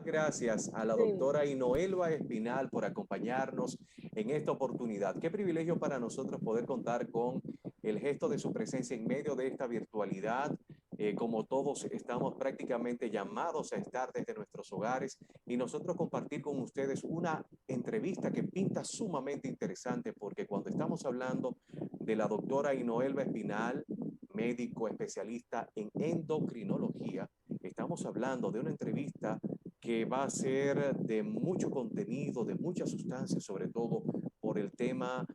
Gracias a la Sí, doctora Inoelva Espinal por acompañarnos en esta oportunidad. Qué privilegio para nosotros poder contar con el gesto de su presencia en medio de esta virtualidad. Como todos estamos prácticamente llamados a estar desde nuestros hogares y nosotros compartir con ustedes una entrevista que pinta sumamente interesante porque cuando estamos hablando de la doctora Inoelva Espinal, médico especialista en endocrinología, estamos hablando de una entrevista que va a ser de mucho contenido, de mucha sustancia, sobre todo por el tema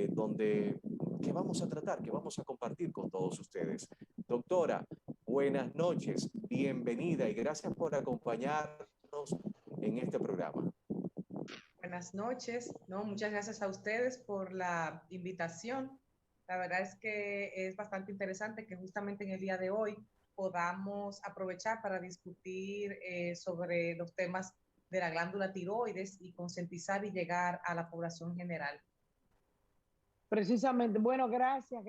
donde que vamos a tratar, que vamos a compartir con todos ustedes. Doctora, buenas noches, bienvenida y gracias por acompañarnos en este programa. Buenas noches, ¿no? Muchas gracias a ustedes por la invitación. La verdad es que es bastante interesante que justamente en el día de hoy podamos aprovechar para discutir sobre los temas de la glándula tiroides y concientizar y llegar a la población general. precisamente. Bueno, gracias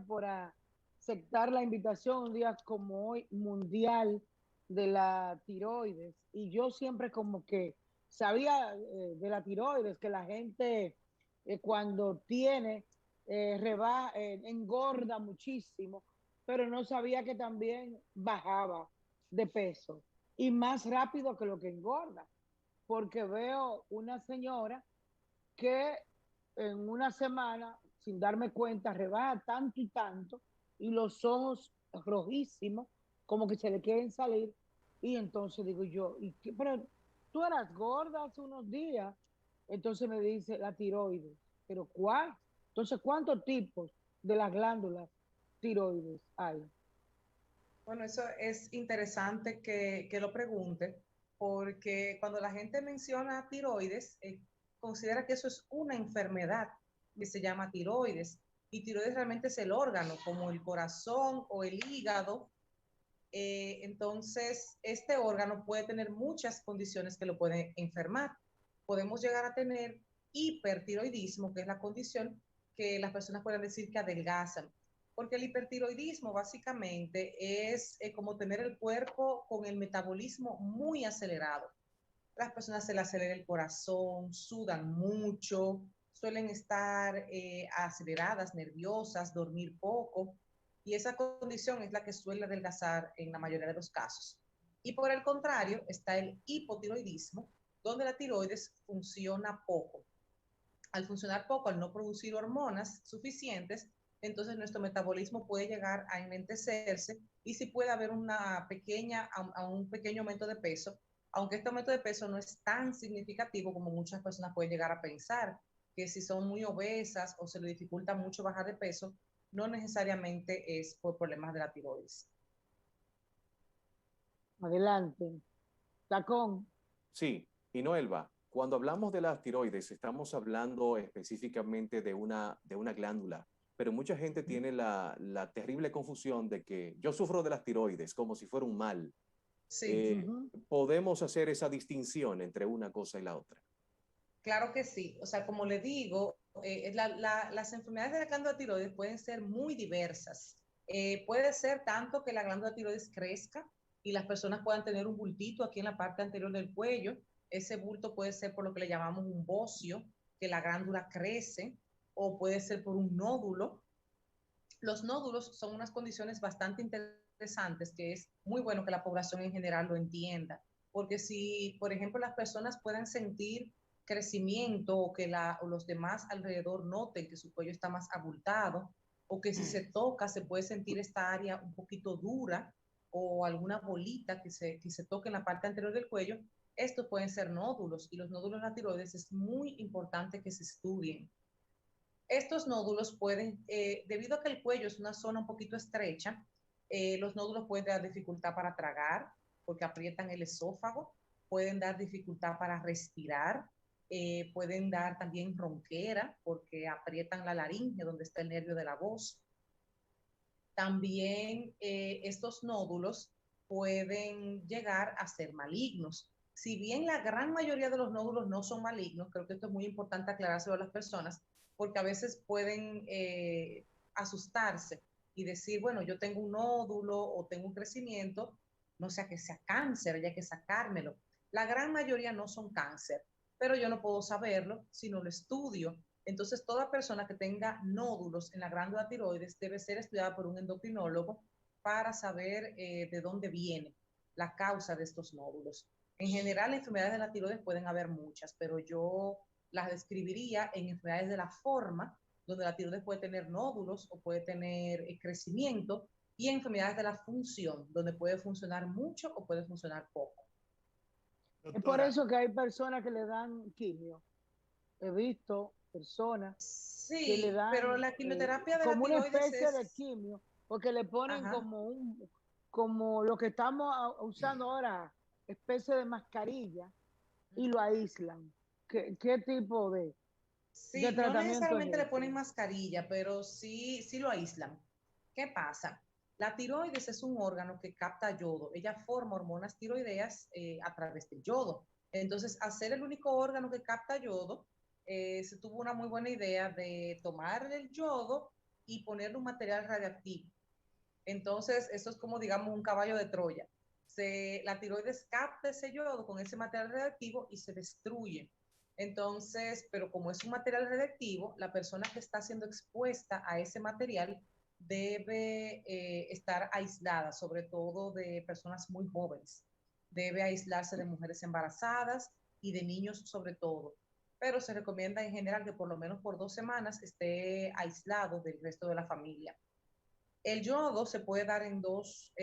por aceptar la invitación un día como hoy, mundial de la tiroides. Y yo siempre como que sabía de la tiroides, que la gente cuando tiene, engorda muchísimo, pero no sabía que también bajaba de peso y más rápido que lo que engorda, porque veo una señora que en una semana, sin darme cuenta, rebaja tanto y tanto, y los ojos rojísimos, como que se le quieren salir, y entonces digo yo, pero tú eras gorda hace unos días, entonces me dice la tiroides, pero ¿cuál? Entonces, ¿cuántos tipos de las glándulas tiroides hay? Bueno, eso es interesante que lo pregunte, porque cuando la gente menciona tiroides, considera que eso es una enfermedad que se llama tiroides, y tiroides realmente es el órgano, como el corazón o el hígado. Entonces, este órgano puede tener muchas condiciones que lo pueden enfermar. Podemos llegar a tener hipertiroidismo, que es la condición que las personas pueden decir que adelgazan, porque el hipertiroidismo básicamente es como tener el cuerpo con el metabolismo muy acelerado. Las personas se les acelera el corazón, sudan mucho, suelen estar aceleradas, nerviosas, dormir poco, y esa condición es la que suele adelgazar en la mayoría de los casos. Y por el contrario, está el hipotiroidismo, donde la tiroides funciona poco. Al funcionar poco, al no producir hormonas suficientes, entonces nuestro metabolismo puede llegar a enlentecerse y sí puede haber un pequeño aumento de peso, aunque este aumento de peso no es tan significativo como muchas personas pueden llegar a pensar, que si son muy obesas o se les dificulta mucho bajar de peso, no necesariamente es por problemas de la tiroides. Adelante. Tacón. Sí, y Noelva, cuando hablamos de las tiroides, estamos hablando específicamente de una glándula, pero mucha gente tiene la terrible confusión de que yo sufro de las tiroides como si fuera un mal. Sí, Podemos hacer esa distinción entre una cosa y la otra. claro que sí. O sea, como le digo, las enfermedades de la glándula tiroides pueden ser muy diversas. Puede ser tanto que la glándula tiroides crezca y las personas puedan tener un bultito aquí en la parte anterior del cuello. Ese bulto puede ser por lo que le llamamos un bocio, que la glándula crece, o puede ser por un nódulo. Los nódulos son unas condiciones bastante interesantes que es muy bueno que la población en general lo entienda, porque si, por ejemplo, las personas pueden sentir crecimiento o que o los demás alrededor noten que su cuello está más abultado, o que si se toca se puede sentir esta área un poquito dura o alguna bolita que se toque en la parte anterior del cuello, estos pueden ser nódulos, y los nódulos de la tiroides es muy importante que se estudien. Estos nódulos pueden, debido a que el cuello es una zona un poquito estrecha, los nódulos pueden dar dificultad para tragar porque aprietan el esófago, pueden dar dificultad para respirar, pueden dar también ronquera porque aprietan la laringe donde está el nervio de la voz. También estos nódulos pueden llegar a ser malignos. Si bien la gran mayoría de los nódulos no son malignos, creo que esto es muy importante aclarárselo a las personas, porque a veces pueden asustarse y decir, bueno, yo tengo un nódulo o tengo un crecimiento, no sea que sea cáncer, ya hay que sacármelo. La gran mayoría no son cáncer, pero yo no puedo saberlo si no lo estudio. Entonces, toda persona que tenga nódulos en la glándula tiroides debe ser estudiada por un endocrinólogo para saber de dónde viene la causa de estos nódulos. En general, enfermedades de la tiroides pueden haber muchas, pero yo las describiría en enfermedades de la forma, donde la tiroides puede tener nódulos o puede tener crecimiento, y en enfermedades de la función, donde puede funcionar mucho o puede funcionar poco. Es por Doctora, eso que hay personas que le dan quimio. He visto personas que le Sí, pero dan la quimioterapia de la como una tiroides especie de es, quimio, porque le ponen ajá, como lo que estamos usando ahora, especie de mascarilla, y lo aíslan. ¿Qué tipo de sí, no tratamiento necesariamente es le ese? ponen mascarilla, pero sí lo aíslan. ¿Qué pasa? La tiroides es un órgano que capta yodo. Ella forma hormonas tiroideas a través del yodo. Entonces, al ser el único órgano que capta yodo, se tuvo una muy buena idea de tomar el yodo y ponerle un material radiactivo. Entonces, eso es como, digamos, un caballo de Troya. La tiroides capta ese yodo con ese material radiactivo y se destruye. Entonces, pero como es un material radiactivo, la persona que está siendo expuesta a ese material debe estar aislada, sobre todo de personas muy jóvenes. Debe aislarse de mujeres embarazadas y de niños sobre todo. Pero se recomienda en general que por lo menos por 2 semanas esté aislado del resto de la familia. El yodo se puede dar en dos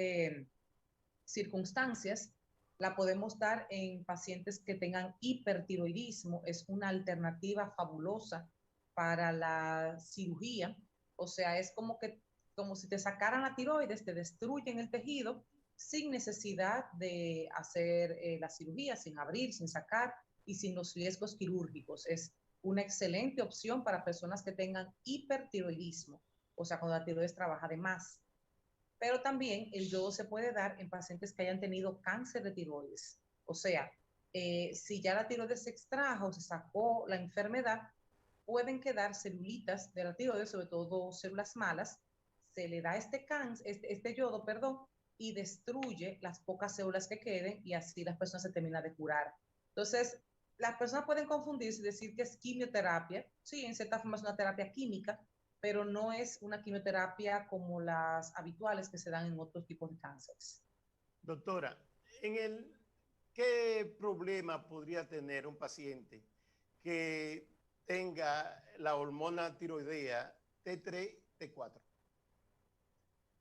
circunstancias. La podemos dar en pacientes que tengan hipertiroidismo. Es una alternativa fabulosa para la cirugía. O sea, es como si te sacaran la tiroides, te destruyen el tejido sin necesidad de hacer la cirugía, sin abrir, sin sacar y sin los riesgos quirúrgicos. Es una excelente opción para personas que tengan hipertiroidismo, o sea, cuando la tiroides trabaja de más. Pero también el yodo se puede dar en pacientes que hayan tenido cáncer de tiroides. O sea, si ya la tiroides se extrajo, se sacó la enfermedad, pueden quedar celulitas de la tiroides, sobre todo células malas, se le da este yodo, perdón, y destruye las pocas células que queden y así las personas se terminan de curar. Entonces, las personas pueden confundirse y decir que es quimioterapia. Sí, en cierta forma es una terapia química, pero no es una quimioterapia como las habituales que se dan en otros tipos de cánceres. doctora, ¿qué problema podría tener un paciente que tenga la hormona tiroidea T3, T4?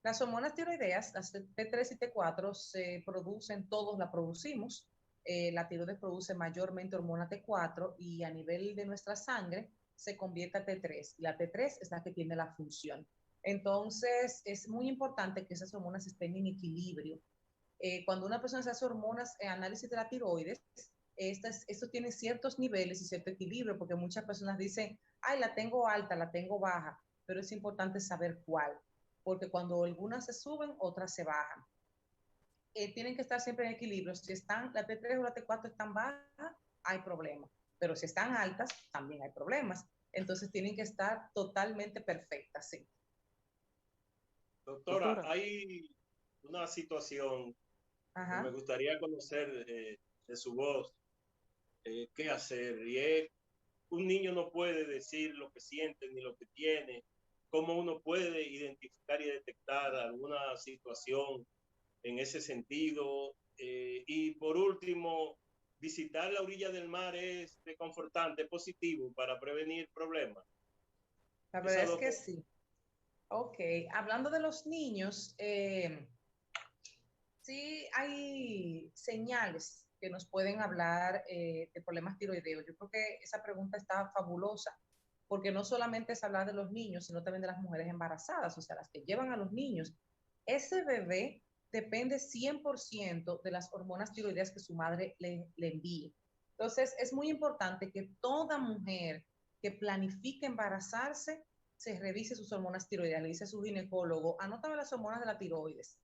Las hormonas tiroideas, las T3 y T4, se producen, todos la producimos. La tiroides produce mayormente hormona T4 y a nivel de nuestra sangre se convierte a T3. Y la T3 es la que tiene la función. Entonces, es muy importante que esas hormonas estén en equilibrio. Cuando una persona se hace hormonas, análisis de la tiroides, esto tiene ciertos niveles y cierto equilibrio, porque muchas personas dicen, ay, la tengo alta, la tengo baja, pero es importante saber cuál, porque cuando algunas se suben, otras se bajan. Tienen que estar siempre en equilibrio. Si están, la T3 o la T4 están bajas, hay problemas, pero si están altas, también hay problemas. Entonces tienen que estar totalmente perfectas, sí. Doctora, Doctora, hay una situación que me Ajá. gustaría conocer de su voz, qué hacer. Y es, un niño no puede decir lo que siente ni lo que tiene. ¿Cómo uno puede identificar y detectar alguna situación en ese sentido? Y por último, visitar la orilla del mar es reconfortante, positivo para prevenir problemas. La verdad Esas es dos que cosas. sí. Ok, hablando de los niños, sí hay señales que nos pueden hablar de problemas tiroideos. Yo creo que esa pregunta está fabulosa, porque no solamente es hablar de los niños, sino también de las mujeres embarazadas, o sea, las que llevan a los niños. Ese bebé depende 100% de las hormonas tiroideas que su madre le envíe. Entonces, es muy importante que toda mujer que planifique embarazarse se revise sus hormonas tiroideas, le dice a su ginecólogo, anótame las hormonas de la tiroides.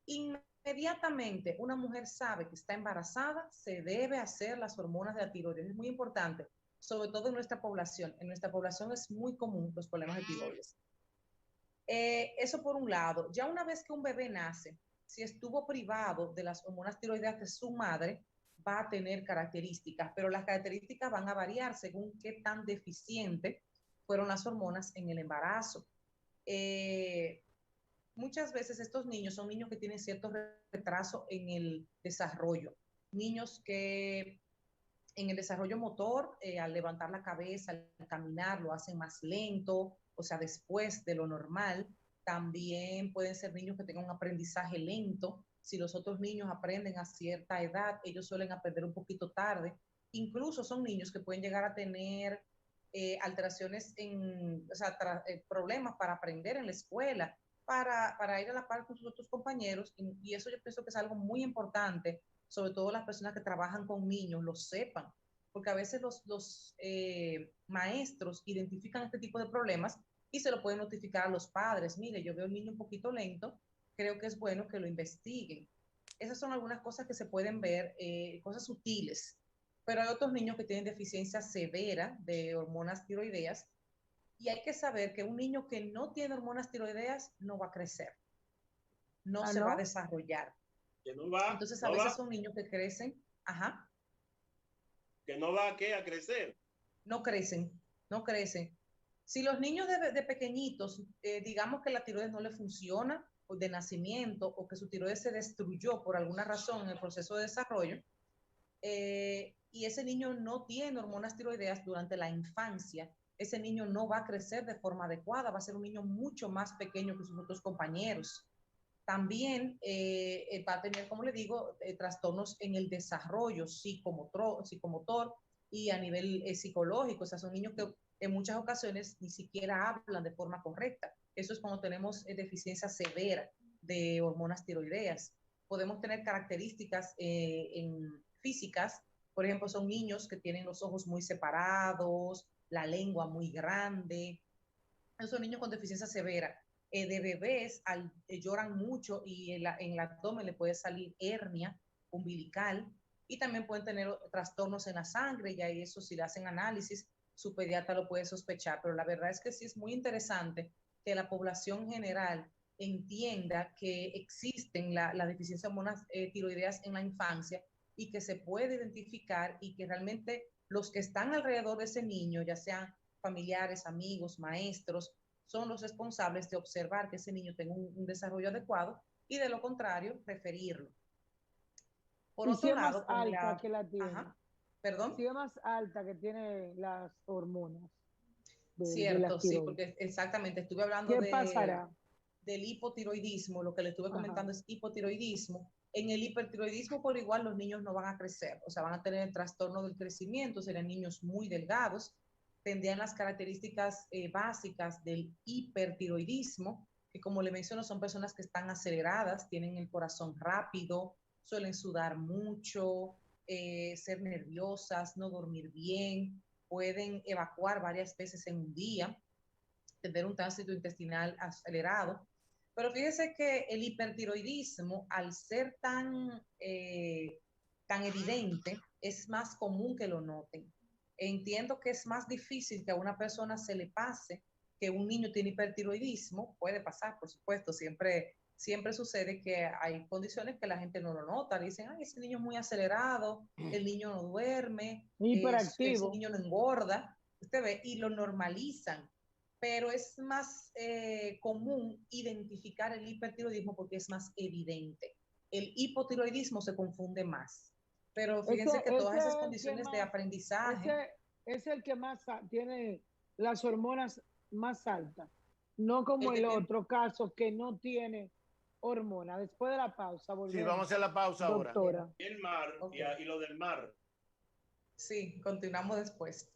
Inmediatamente una mujer sabe que está embarazada, se debe hacer las hormonas de la tiroides. Es muy importante, sobre todo en nuestra población. En nuestra población es muy común los problemas de tiroides. Eso por un lado. Ya una vez que un bebé nace, si estuvo privado de las hormonas tiroideas de su madre, va a tener características, pero las características van a variar según qué tan deficiente fueron las hormonas en el embarazo. Muchas veces estos niños son niños que tienen cierto retraso en el desarrollo, niños que en el desarrollo motor, al levantar la cabeza, al caminar, lo hacen más lento, o sea, después de lo normal. También pueden ser niños que tengan un aprendizaje lento. Si los otros niños aprenden a cierta edad, ellos suelen aprender un poquito tarde. Incluso son niños que pueden llegar a tener alteraciones o sea, problemas para aprender en la escuela, para ir a la par con sus otros compañeros. Y eso yo pienso que es algo muy importante, sobre todo las personas que trabajan con niños, lo sepan, porque a veces los maestros identifican este tipo de problemas y se lo pueden notificar a los padres. Mire, yo veo un niño un poquito lento, creo que es bueno que lo investiguen. Esas son algunas cosas que se pueden ver, cosas sutiles, pero hay otros niños que tienen deficiencia severa de hormonas tiroideas y hay que saber que un niño que no tiene hormonas tiroideas no va a crecer, no se va a desarrollar. Que no va, entonces a veces son niños que crecen, ajá. Que no va a crecer. No crecen, no crecen. Si los niños de pequeñitos, digamos que la tiroides no le funciona de nacimiento o que su tiroides se destruyó por alguna razón en el proceso de desarrollo, y ese niño no tiene hormonas tiroideas durante la infancia, ese niño no va a crecer de forma adecuada, va a ser un niño mucho más pequeño que sus otros compañeros. También va a tener, como le digo, trastornos en el desarrollo psicomotor y a nivel psicológico. O sea, son niños que en muchas ocasiones ni siquiera hablan de forma correcta. Eso es cuando tenemos deficiencia severa de hormonas tiroideas. Podemos tener características físicas. Por ejemplo, son niños que tienen los ojos muy separados, la lengua muy grande. Esos son niños con deficiencia severa. De bebés lloran mucho y en el abdomen le puede salir hernia umbilical y también pueden tener trastornos en la sangre, y ahí eso si le hacen análisis, su pediatra lo puede sospechar, pero la verdad es que sí es muy interesante que la población general entienda que existen la deficiencia de hormonas tiroideas en la infancia y que se puede identificar y que realmente los que están alrededor de ese niño, ya sean familiares, amigos, maestros, son los responsables de observar que ese niño tenga un desarrollo adecuado y de lo contrario, referirlo. Por otro lado, es más alta que la tiene. Ajá, perdón. Si es más alta que tiene las hormonas. Cierto, sí, porque exactamente, estuve hablando ¿Qué pasará? Del hipotiroidismo, lo que le estuve comentando es hipotiroidismo. En el hipertiroidismo por igual los niños no van a crecer, o sea, van a tener el trastorno del crecimiento, serán niños muy delgados, tendrían las características básicas del hipertiroidismo, que como le menciono son personas que están aceleradas, tienen el corazón rápido, suelen sudar mucho, ser nerviosas, no dormir bien, pueden evacuar varias veces en un día, tener un tránsito intestinal acelerado. Pero fíjese que el hipertiroidismo, al ser tan evidente, es más común que lo noten. Entiendo que es más difícil que a una persona se le pase que un niño tiene hipertiroidismo. Puede pasar, por supuesto, siempre sucede que hay condiciones que la gente no lo nota. Dicen, ay, ese niño es muy acelerado, el niño no duerme, ese niño no engorda. Usted ve, y lo normalizan. Pero es más común identificar el hipertiroidismo porque es más evidente. El hipotiroidismo se confunde más. Pero fíjense que todas esas condiciones de aprendizaje... Es el que más tiene las hormonas más altas, no como el otro caso que no tiene hormona. Después de la pausa, volvemos. Sí, vamos a hacer la pausa doctora. ahora. Y el mar, okay. y lo del mar. Sí, continuamos después.